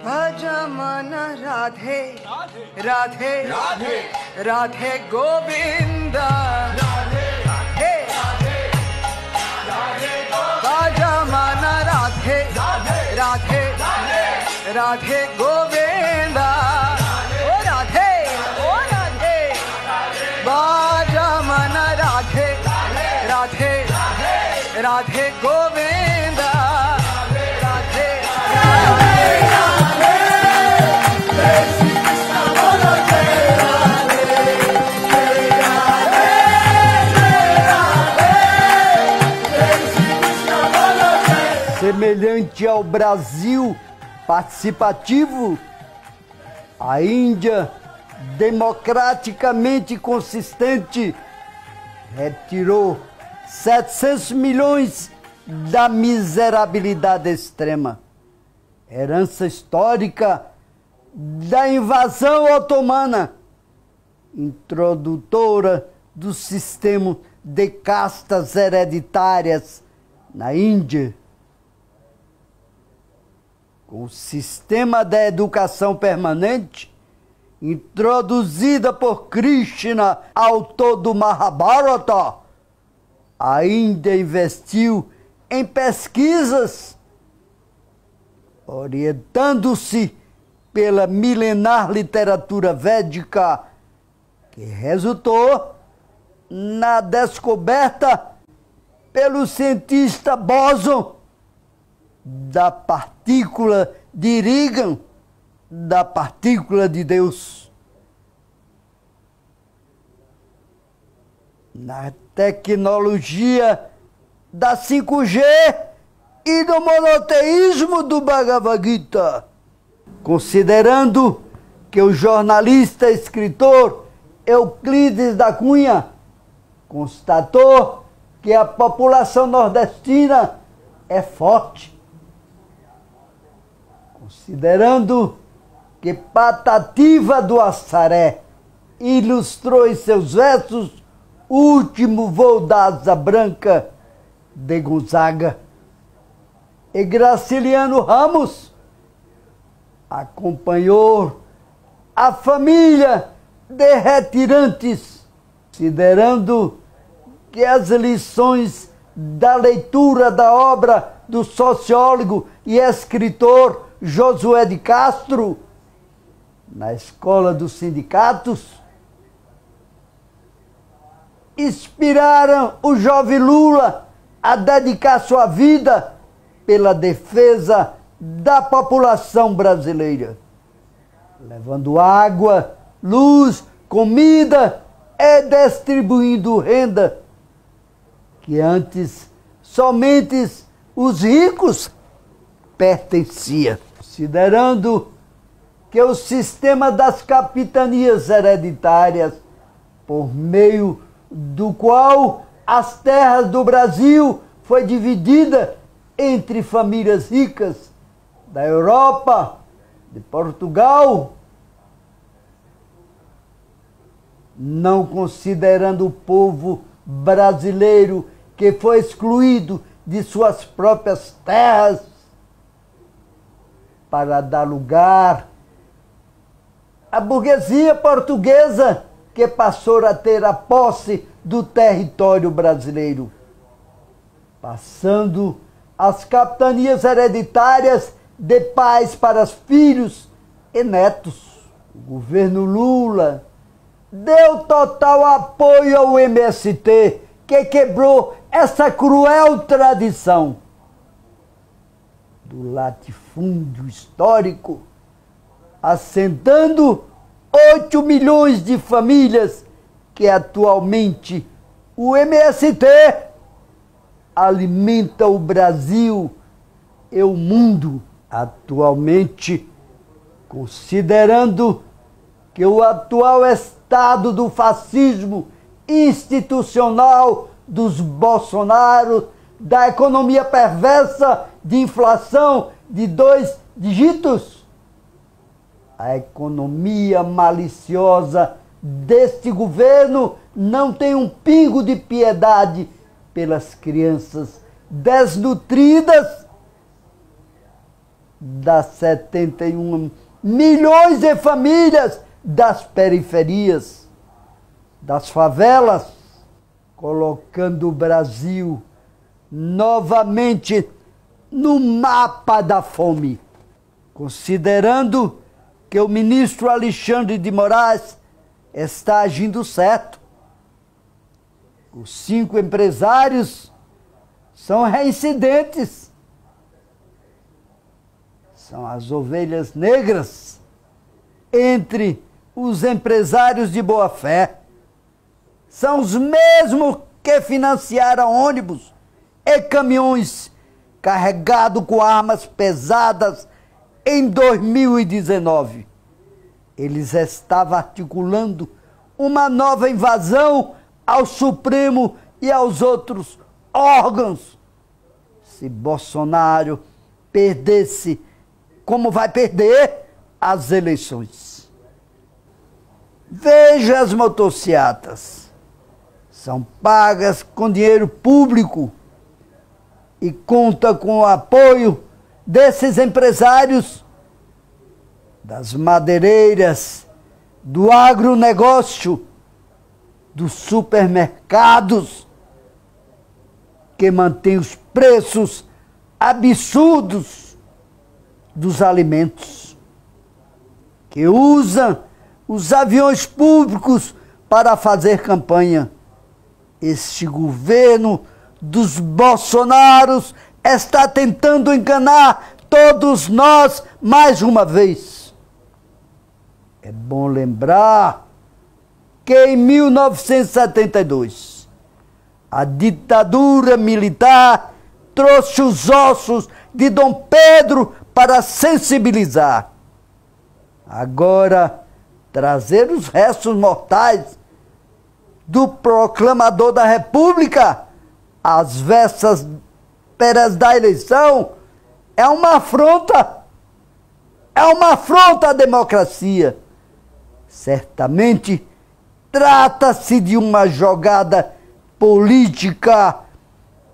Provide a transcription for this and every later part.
Bhajman राधे राधे राधे राधे गोविंद राधे राधे राधे Bhajman राधे राधे राधे गोविंद O राधे Bhajman राधे राधे राधे गोविंद Radhe Semelhante ao Brasil participativo, a Índia, democraticamente consistente, retirou 700 milhões da miserabilidade extrema, herança histórica da invasão otomana, introdutora do sistema de castas hereditárias na Índia. Com o sistema da educação permanente, introduzida por Krishna, autor do Mahabharata, a Índia investiu em pesquisas, orientando-se pela milenar literatura védica, que resultou na descoberta pelo cientista Boson da partícula de Irigan, da partícula de Deus. Na tecnologia da 5G e do monoteísmo do Bhagavad Gita, considerando que o jornalista e escritor Euclides da Cunha constatou que a população nordestina é forte, considerando que Patativa do Assaré ilustrou em seus versos o último voo da asa branca de Gonzaga, e Graciliano Ramos acompanhou a família de retirantes, considerando que as lições da leitura da obra do sociólogo e escritor Josué de Castro, na escola dos sindicatos, inspiraram o jovem Lula a dedicar sua vida pela defesa da população brasileira, levando água, luz, comida e distribuindo renda que antes somente os ricos pertencia. Considerando que o sistema das capitanias hereditárias, por meio do qual as terras do Brasil foi dividida entre famílias ricas da Europa, de Portugal, não considerando o povo brasileiro que foi excluído de suas próprias terras, para dar lugar à burguesia portuguesa que passou a ter a posse do território brasileiro, passando as capitanias hereditárias de pais para filhos e netos. O governo Lula deu total apoio ao MST, que quebrou essa cruel tradição do latifúndio histórico, assentando 8 milhões de famílias que atualmente o MST alimenta o Brasil e o mundo. Atualmente, considerando que o atual estado do fascismo institucional dos Bolsonaro, da economia perversa de inflação de 2 dígitos, a economia maliciosa deste governo não tem um pingo de piedade pelas crianças desnutridas das 71 milhões de famílias das periferias, das favelas, colocando o Brasil novamente no mapa da fome, considerando que o ministro Alexandre de Moraes está agindo certo. Os 5 empresários são reincidentes. São as ovelhas negras entre os empresários de boa-fé. São os mesmos que financiaram ônibus e caminhões carregados com armas pesadas em 2019. Eles estavam articulando uma nova invasão ao Supremo e aos outros órgãos. Se Bolsonaro perdesse, como vai perder as eleições. Veja as motocicletas. São pagas com dinheiro público e conta com o apoio desses empresários, das madeireiras, do agronegócio, dos supermercados, que mantém os preços absurdos dos alimentos, que usam os aviões públicos para fazer campanha. Este governo dos Bolsonaros está tentando enganar todos nós mais uma vez. É bom lembrar que em 1972, a ditadura militar trouxe os ossos de Dom Pedro para sensibilizar. Agora, trazer os restos mortais do proclamador da República às vésperas da eleição é uma afronta. É uma afronta à democracia. Certamente trata-se de uma jogada política,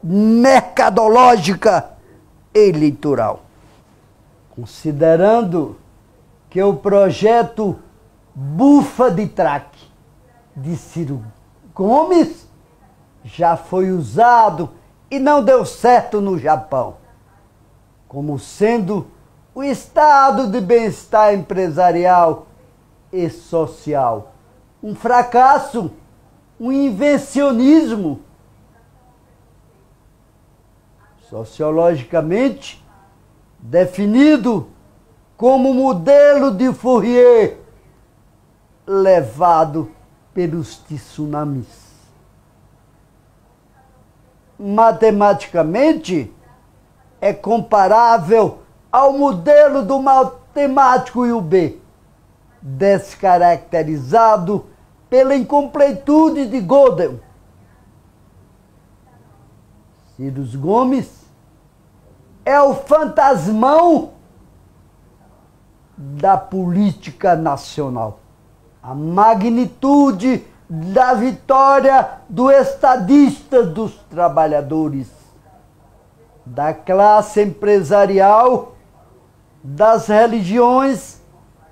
mercadológica, eleitoral. Considerando que o projeto Bufa de Traque de Ciro Gomes já foi usado e não deu certo no Japão, como sendo o estado de bem-estar empresarial e social um fracasso, um invencionismo. Sociologicamente definido como modelo de Fourier, levado pelos tsunamis. Matematicamente, é comparável ao modelo do matemático IUB, descaracterizado pela incompletude de Gödel. Ciro Gomes é o fantasmão da política nacional. A magnitude da vitória do estadista dos trabalhadores, da classe empresarial, das religiões,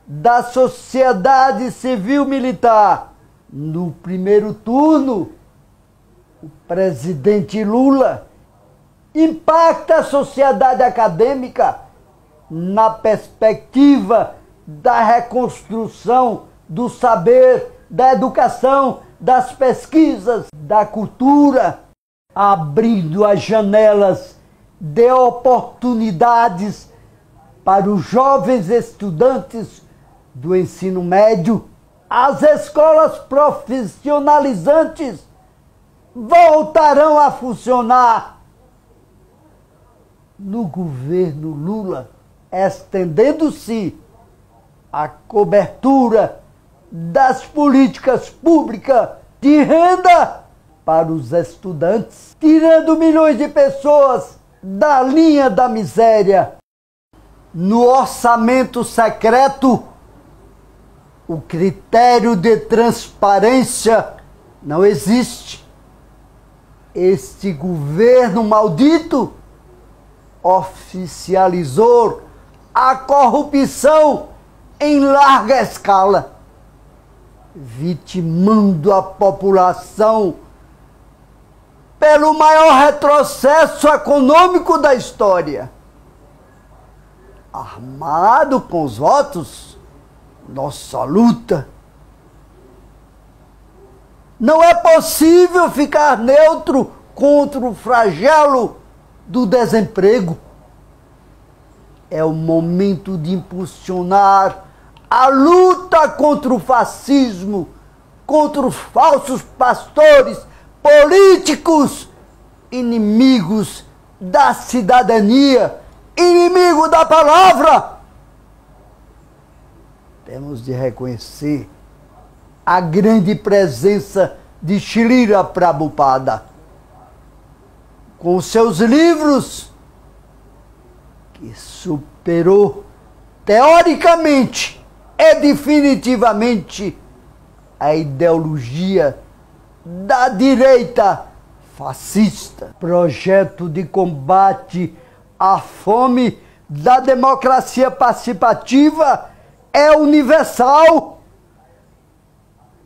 da sociedade civil-militar. No primeiro turno, o presidente Lula impacta a sociedade acadêmica na perspectiva da reconstrução do saber, da educação, das pesquisas, da cultura, abrindo as janelas de oportunidades para os jovens estudantes do ensino médio. As escolas profissionalizantes voltarão a funcionar no governo Lula, estendendo-se a cobertura das políticas públicas de renda para os estudantes, tirando milhões de pessoas da linha da miséria. No orçamento secreto, o critério de transparência não existe. Este governo maldito oficializou a corrupção em larga escala, vitimando a população pelo maior retrocesso econômico da história. Armado com os votos, nossa luta. Não é possível ficar neutro contra o flagelo do desemprego. É o momento de impulsionar a luta contra o fascismo, contra os falsos pastores políticos, inimigos da cidadania, inimigo da palavra. Temos de reconhecer a grande presença de Srila Prabhupada, com seus livros, que superou teoricamente e definitivamente a ideologia da direita fascista. Projeto de combate à fome da democracia participativa é universal,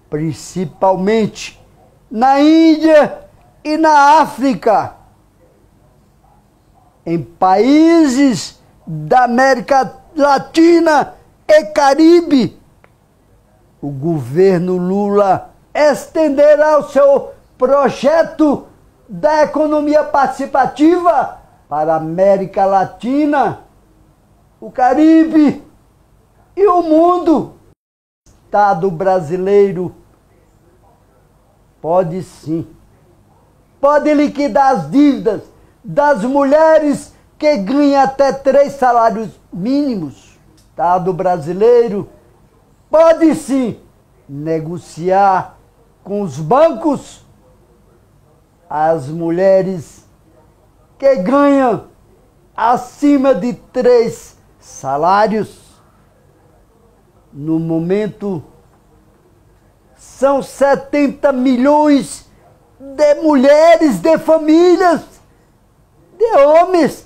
principalmente na Índia e na África, em países da América Latina e Caribe. O governo Lula estenderá o seu projeto da economia participativa para a América Latina, o Caribe e o mundo. O Estado brasileiro pode sim, pode liquidar as dívidas das mulheres que ganham até 3 salários mínimos. O Estado brasileiro pode sim negociar com os bancos as mulheres que ganham acima de 3 salários. No momento, são 70 milhões de mulheres, de famílias, de homens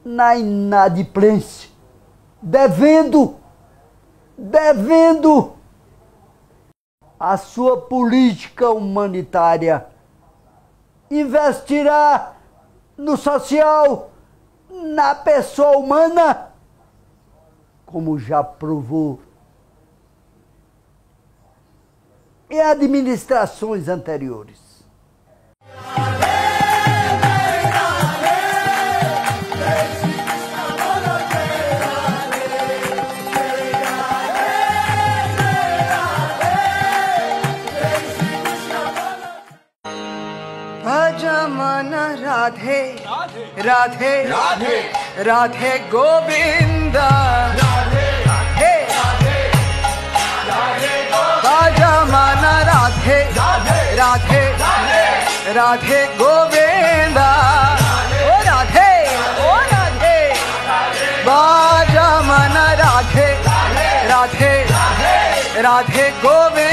na inadimplência, devendo a sua política humanitária. Investirá no social, na pessoa humana, como já provou em administrações anteriores. Bhajamana Radhe Radhe Radhe Radhe Govinda Radhe Radhe Radhe Bhajamana Radhe Radhe Radhe Govinda Oh Radhe Bhajamana Radhe Radhe Radhe Govinda